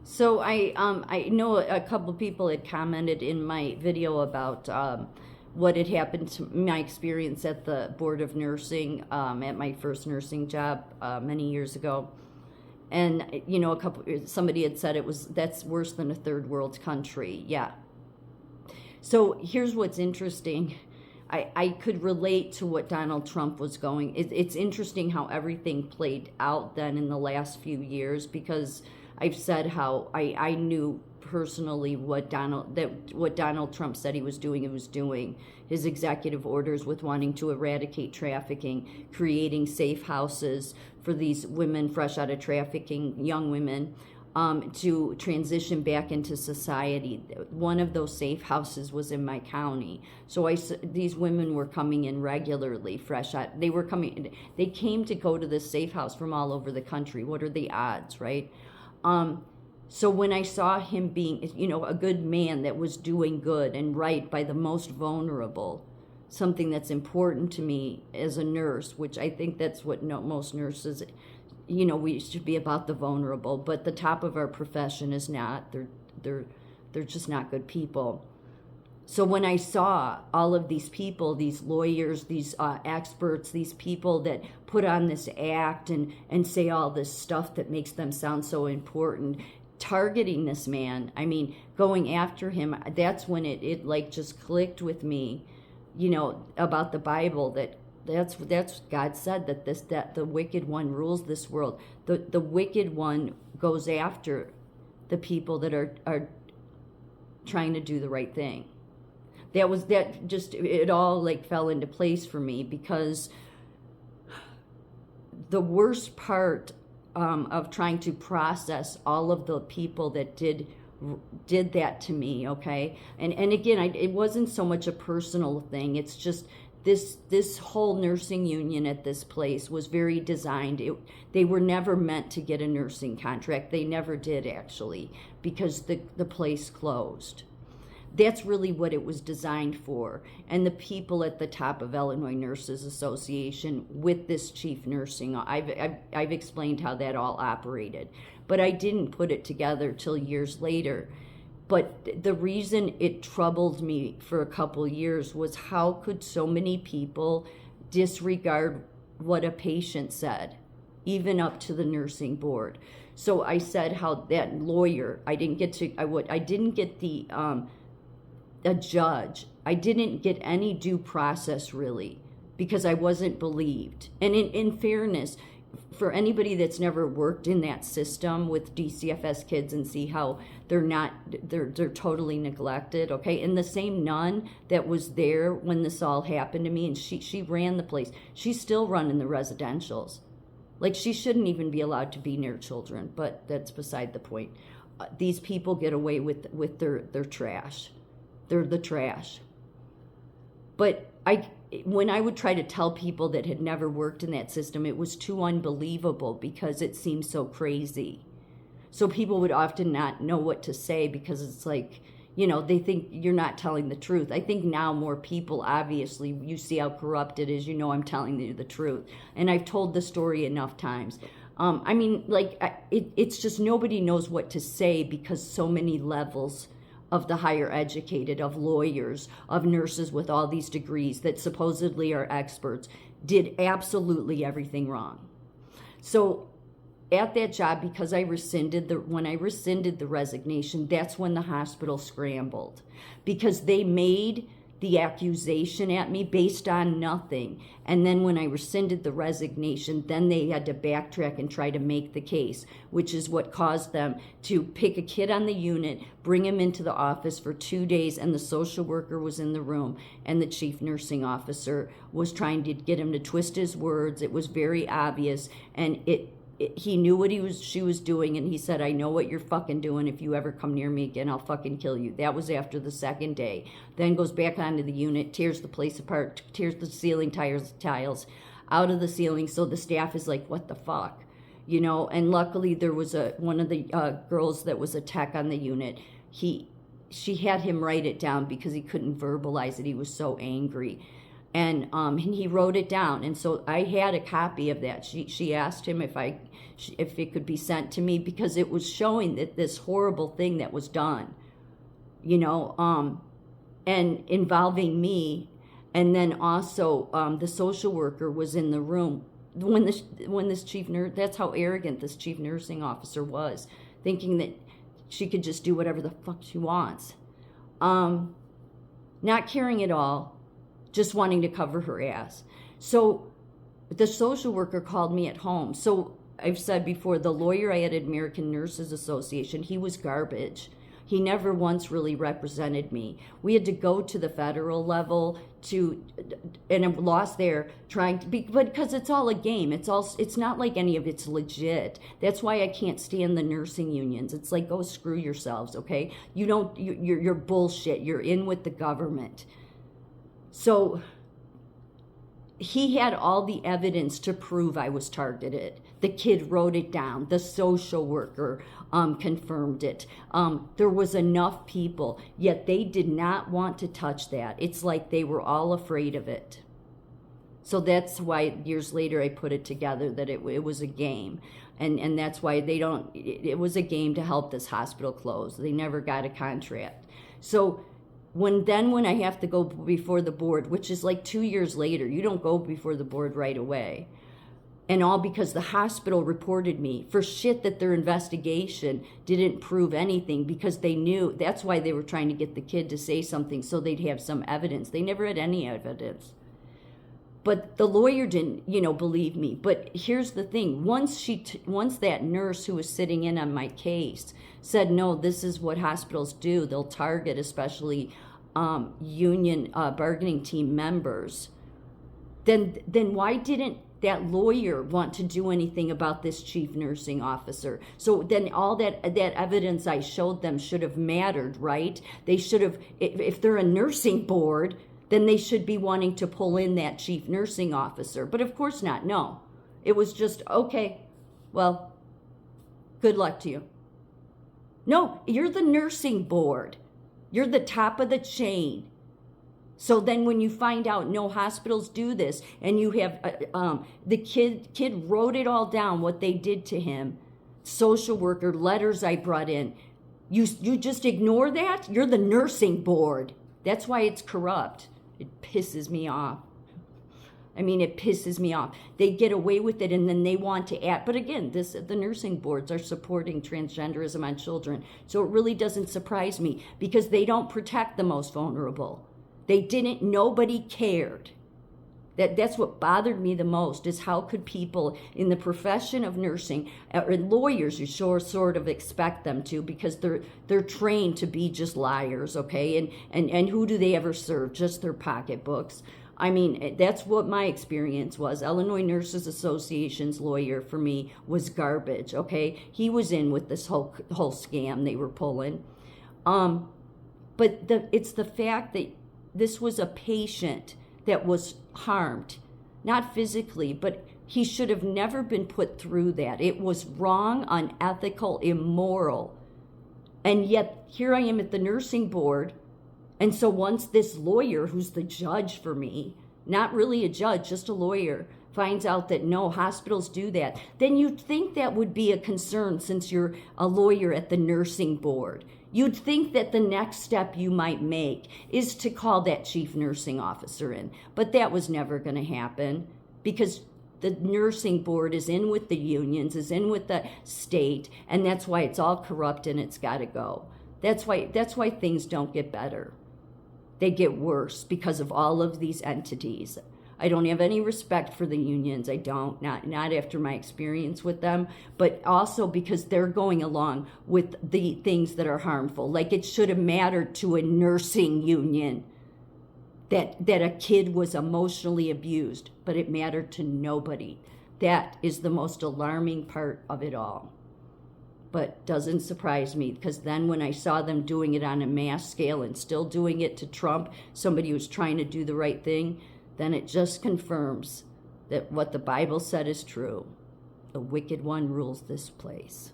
So I know a couple of people had commented in my video about what had happened to my experience at the Board of Nursing at my first nursing job many years ago. And somebody had said that's worse than a third world country. Yeah. So here's what's interesting. I could relate to what Donald Trump was going. It's interesting how everything played out then in the last few years, because I've said how I knew personally what Donald Trump said he was doing. His executive orders with wanting to eradicate trafficking, creating safe houses for these women fresh out of trafficking, young women, to transition back into society. One of those safe houses was in my county. So these women were coming in regularly, fresh out. They came to go to this safe house from all over the country. What are the odds, right? So when I saw him being, a good man that was doing good and right by the most vulnerable, something that's important to me as a nurse, which I think that's what most nurses, we should be about the vulnerable, but the top of our profession is not. They're just not good people. So when I saw all of these people, these lawyers, these experts, these people that put on this act and say all this stuff that makes them sound so important, targeting this man, going after him, that's when it like just clicked with me, about the Bible, that's God said that the wicked one rules this world. The wicked one goes after the people that are trying to do the right thing. It all like fell into place for me, because the worst part of trying to process all of the people that did that to me, okay? And again, it wasn't so much a personal thing. It's just this whole nursing union at this place was very designed. They were never meant to get a nursing contract. They never did, actually, because the place closed. That's really what it was designed for. And the people at the top of Illinois Nurses Association with this chief nursing, I've explained how that all operated. But I didn't put it together till years later. But the reason it troubled me for a couple years was, how could so many people disregard what a patient said, even up to the nursing board? So I said how that lawyer, I didn't get the a judge. I didn't get any due process, really, because I wasn't believed. And in fairness, for anybody that's never worked in that system with DCFS kids and see how they're totally neglected, okay? And the same nun that was there when this all happened to me, and she ran the place, she's still running the residentials. Like, she shouldn't even be allowed to be near children, but that's beside the point. These people get away with their trash. They're the trash. But when I would try to tell people that had never worked in that system, it was too unbelievable because it seemed so crazy. So people would often not know what to say, because it's like, they think you're not telling the truth. I think now more people, obviously, you see how corrupt it is, I'm telling you the truth. And I've told the story enough times. It's just nobody knows what to say, because so many levels of the higher educated, of lawyers, of nurses with all these degrees that supposedly are experts, did absolutely everything wrong. So at that job, because when I rescinded the resignation, that's when the hospital scrambled, because they made the accusation at me based on nothing. And then when I rescinded the resignation, then they had to backtrack and try to make the case, which is what caused them to pick a kid on the unit, bring him into the office for 2 days, and the social worker was in the room, and the chief nursing officer was trying to get him to twist his words. It was very obvious, and he knew what she was doing, and he said, "I know what you're fucking doing. If you ever come near me again, I'll fucking kill you." That was after the second day. Then goes back onto the unit, tears the place apart, tears the ceiling tiles out of the ceiling. So the staff is like, "What the fuck?" And luckily there was one of the girls that was a tech on the unit. She had him write it down because he couldn't verbalize it. He was so angry. And he wrote it down, and so I had a copy of that. She asked him if it could be sent to me, because it was showing that this horrible thing that was done, and involving me. And then also the social worker was in the room when this chief nurse, that's how arrogant this chief nursing officer was, thinking that she could just do whatever the fuck she wants. Not caring at all, just wanting to cover her ass. So the social worker called me at home. So I've said before, the lawyer I had at American Nurses Association, he was garbage. He never once really represented me. We had to go to the federal level and I lost there trying to be, because it's all a game. It's not like any of it's legit. That's why I can't stand the nursing unions. It's like, go screw yourselves, okay? You're bullshit. You're in with the government. So he had all the evidence to prove I was targeted. The kid wrote it down. The social worker confirmed it. There was enough people, yet they did not want to touch that. It's like they were all afraid of it. So that's why years later I put it together that it was a game. And that's why it was a game to help this hospital close. They never got a contract. So when I have to go before the board, which is like 2 years later, you don't go before the board right away. And all because the hospital reported me for shit that their investigation didn't prove anything, because they knew. That's why they were trying to get the kid to say something so they'd have some evidence. They never had any evidence. But the lawyer didn't, believe me. But here's the thing. Once that nurse who was sitting in on my case said, no, this is what hospitals do. They'll target especially union bargaining team members. Then why didn't that lawyer want to do anything about this chief nursing officer? So then all that evidence I showed them should have mattered, right? They should have, if they're a nursing board, then they should be wanting to pull in that chief nursing officer. But of course not, no. It was just, okay, well, good luck to you. No, you're the nursing board. You're the top of the chain. So then when you find out no hospitals do this, and you have the kid wrote it all down, what they did to him, social worker, letters I brought in, you just ignore that? You're the nursing board. That's why it's corrupt. It pisses me off. I mean, it pisses me off. They get away with it, and then they want to add. But again, the nursing boards are supporting transgenderism on children. So it really doesn't surprise me, because they don't protect the most vulnerable. They didn't, nobody cared. That's what bothered me the most, is how could people in the profession of nursing, or lawyers, you sort of expect them to, because they're trained to be just liars, okay? And who do they ever serve? Just their pocketbooks. I mean, that's what my experience was. Illinois Nurses Association's lawyer for me was garbage, okay? He was in with this whole scam they were pulling. But it's the fact that this was a patient that was harmed, not physically, but he should have never been put through that. It was wrong, unethical, immoral. And yet here I am at the nursing board. And so once this lawyer, who's the judge for me, not really a judge, just a lawyer, finds out that no, hospitals do that, then you'd think that would be a concern, since you're a lawyer at the nursing board. You'd think that the next step you might make is to call that chief nursing officer in. But that was never going to happen, because the nursing board is in with the unions, is in with the state, and that's why it's all corrupt and it's got to go. That's why things don't get better. They get worse because of all of these entities. I don't have any respect for the unions. I don't, not after my experience with them, but also because they're going along with the things that are harmful. Like, it should have mattered to a nursing union that a kid was emotionally abused, but it mattered to nobody. That is the most alarming part of it all. But doesn't surprise me, because then when I saw them doing it on a mass scale and still doing it to Trump, somebody who's trying to do the right thing, then it just confirms that what the Bible said is true. The wicked one rules this place.